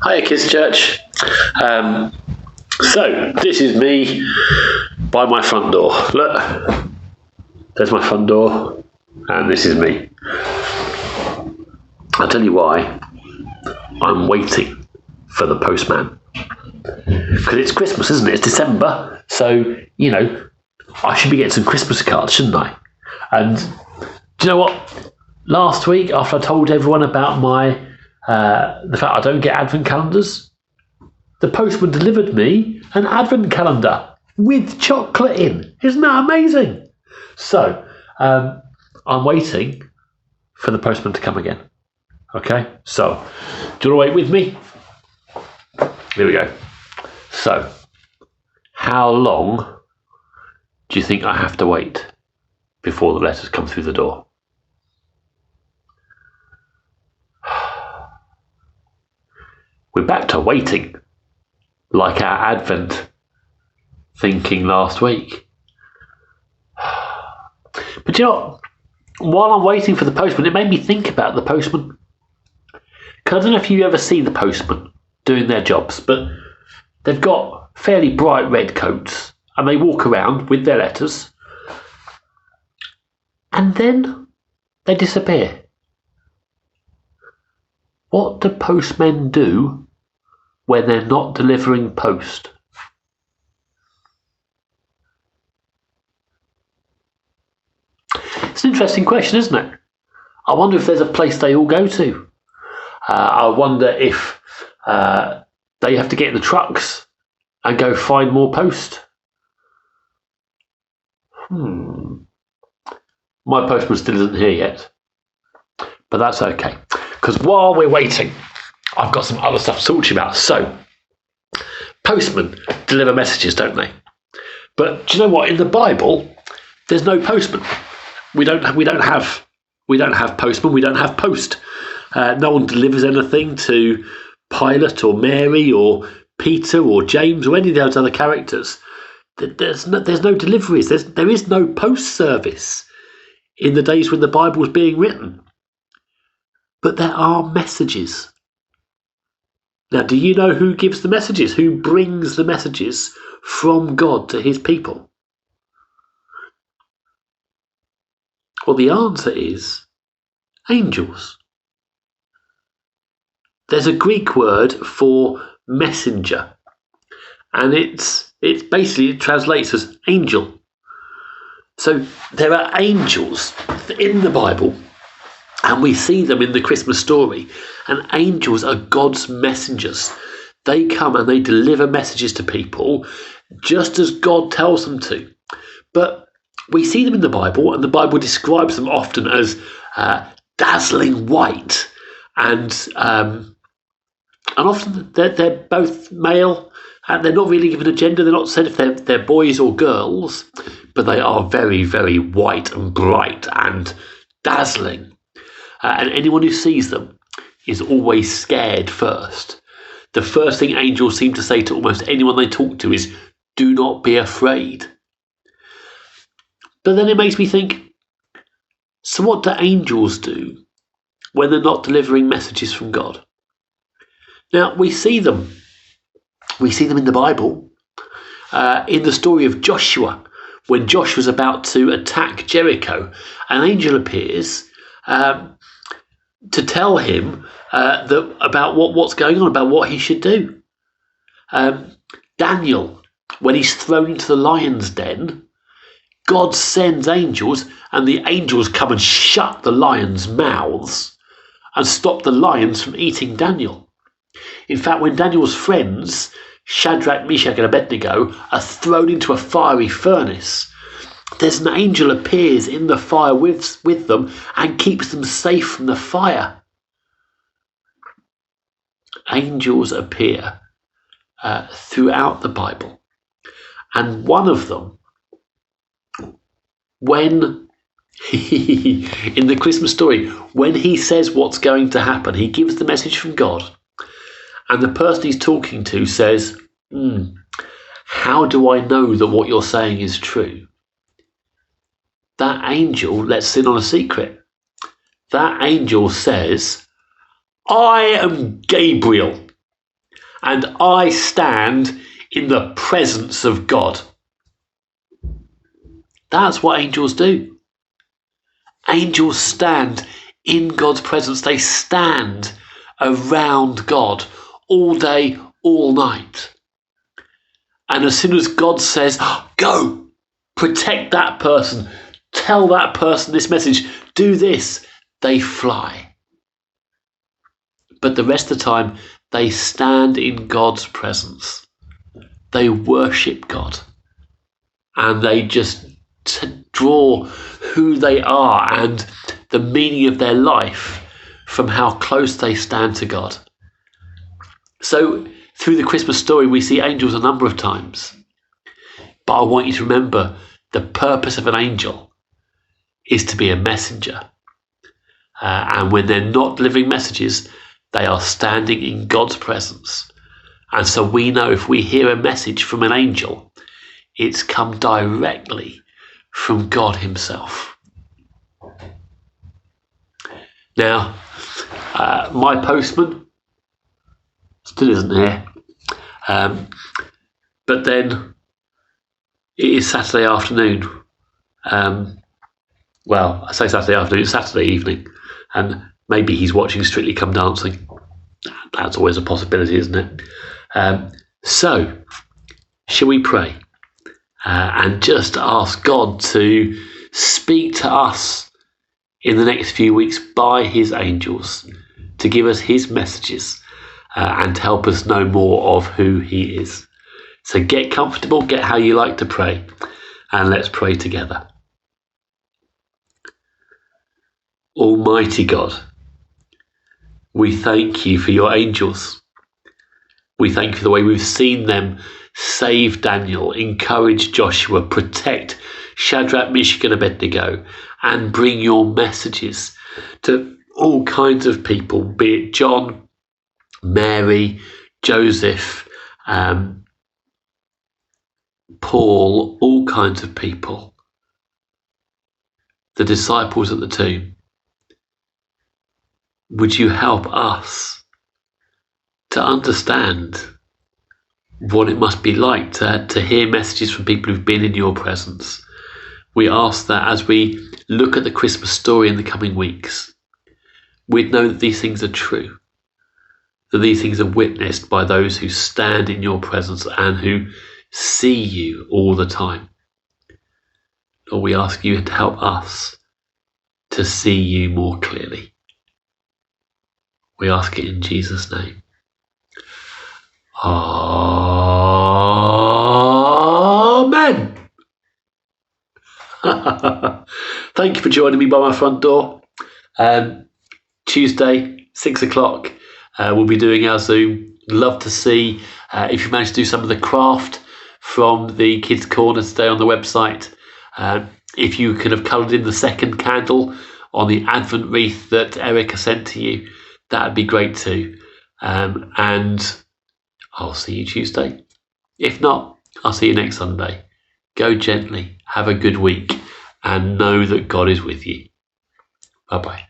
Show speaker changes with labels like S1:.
S1: Hiya, Kids Church. So, this is me by my front door. Look, there's my front door, and this is me. I'll tell you why. I'm waiting for the postman. Because it's Christmas, isn't it? It's December. So, I should be getting some Christmas cards, shouldn't I? And do you know what? Last week, after I told everyone about the fact I don't get advent calendars, the postman delivered me an advent calendar with chocolate in. Isn't that amazing? So, I'm waiting for the postman to come again. Okay? So, do you want to wait with me? Here we go. So, how long do you think I have to wait before the letters come through the door? We're back to waiting, like our Advent thinking last week. But you know what? While I'm waiting for the postman, it made me think about the postman. Because I don't know if you ever see the postman doing their jobs, but they've got fairly bright red coats and they walk around with their letters and then they disappear. What do postmen do when they're not delivering post? It's an interesting question, isn't it? I wonder if there's a place they all go to. I wonder if they have to get in the trucks and go find more post. My postman still isn't here yet, but that's okay. Because while we're waiting, I've got some other stuff to talk to you about. So, postmen deliver messages, don't they? But do you know what? In the Bible, there's no postman. We don't have postman. We don't have post. No one delivers anything to Pilate or Mary or Peter or James or any of those other characters. There's no deliveries. There is no post service in the days when the Bible was being written. But there are messages. Now, do you know who gives the messages? Who brings the messages from God to his people? Well, the answer is angels. There's a Greek word for messenger, and it basically translates as angel. So there are angels in the Bible, and we see them in the Christmas story, and angels are God's messengers. They come and they deliver messages to people just as God tells them to. But we see them in the Bible, and the Bible describes them often as dazzling white, and often they're both male, and they're not really given a gender. They're not said if they're boys or girls, but they are very, very white and bright and dazzling. And anyone who sees them is always scared first. The first thing angels seem to say to almost anyone they talk to is, "Do not be afraid." But then it makes me think, so what do angels do when they're not delivering messages from God? Now, we see them in the Bible, in the story of Joshua, when Joshua's about to attack Jericho. An angel appears to tell him about what's going on, about what he should do. Daniel, when he's thrown into the lion's den, God sends angels, and the angels come and shut the lions' mouths and stop the lions from eating Daniel. In fact, when Daniel's friends, Shadrach, Meshach, and Abednego, are thrown into a fiery furnace, there's an angel appears in the fire with them and keeps them safe from the fire. Angels appear throughout the Bible, and one of them, when in the Christmas story, when he says what's going to happen, he gives the message from God, and the person he's talking to says, how do I know that what you're saying is true? That angel lets in on a secret. That angel says, I am Gabriel. and I stand in the presence of God. That's what angels do. Angels stand in God's presence. They stand around God all day, all night. And as soon as God says, go, protect that person, tell that person this message, do this, they fly. But the rest of the time, they stand in God's presence. They worship God. And they just draw who they are and the meaning of their life from how close they stand to God. So through the Christmas story, we see angels a number of times. But I want you to remember the purpose of an angel is to be a messenger. And when they're not delivering messages, they are standing in God's presence. And so we know if we hear a message from an angel, it's come directly from God himself. Now, my postman still isn't here. But then it is Saturday afternoon. Well, I say Saturday afternoon, it's Saturday evening. And maybe he's watching Strictly Come Dancing. That's always a possibility, isn't it? So, shall we pray? And just ask God to speak to us in the next few weeks by his angels, to give us his messages and to help us know more of who he is. So get comfortable, get how you like to pray, and let's pray together. Almighty God, we thank you for your angels. We thank you for the way we've seen them save Daniel, encourage Joshua, protect Shadrach, Meshach, and Abednego, and bring your messages to all kinds of people, be it John, Mary, Joseph, Paul, all kinds of people, the disciples at the tomb. Would you help us to understand what it must be like to hear messages from people who've been in your presence? We ask that as we look at the Christmas story in the coming weeks, we'd know that these things are true, that these things are witnessed by those who stand in your presence and who see you all the time. Lord, we ask you to help us to see you more clearly. We ask it in Jesus' name. Amen. Thank you for joining me by my front door. Tuesday, 6 o'clock, we'll be doing our Zoom. Love to see if you manage to do some of the craft from the Kids Corner today on the website. If you could have coloured in the second candle on the Advent wreath that Erica sent to you, that'd be great too. And I'll see you Tuesday. If not, I'll see you next Sunday. Go gently, have a good week, and know that God is with you. Bye-bye.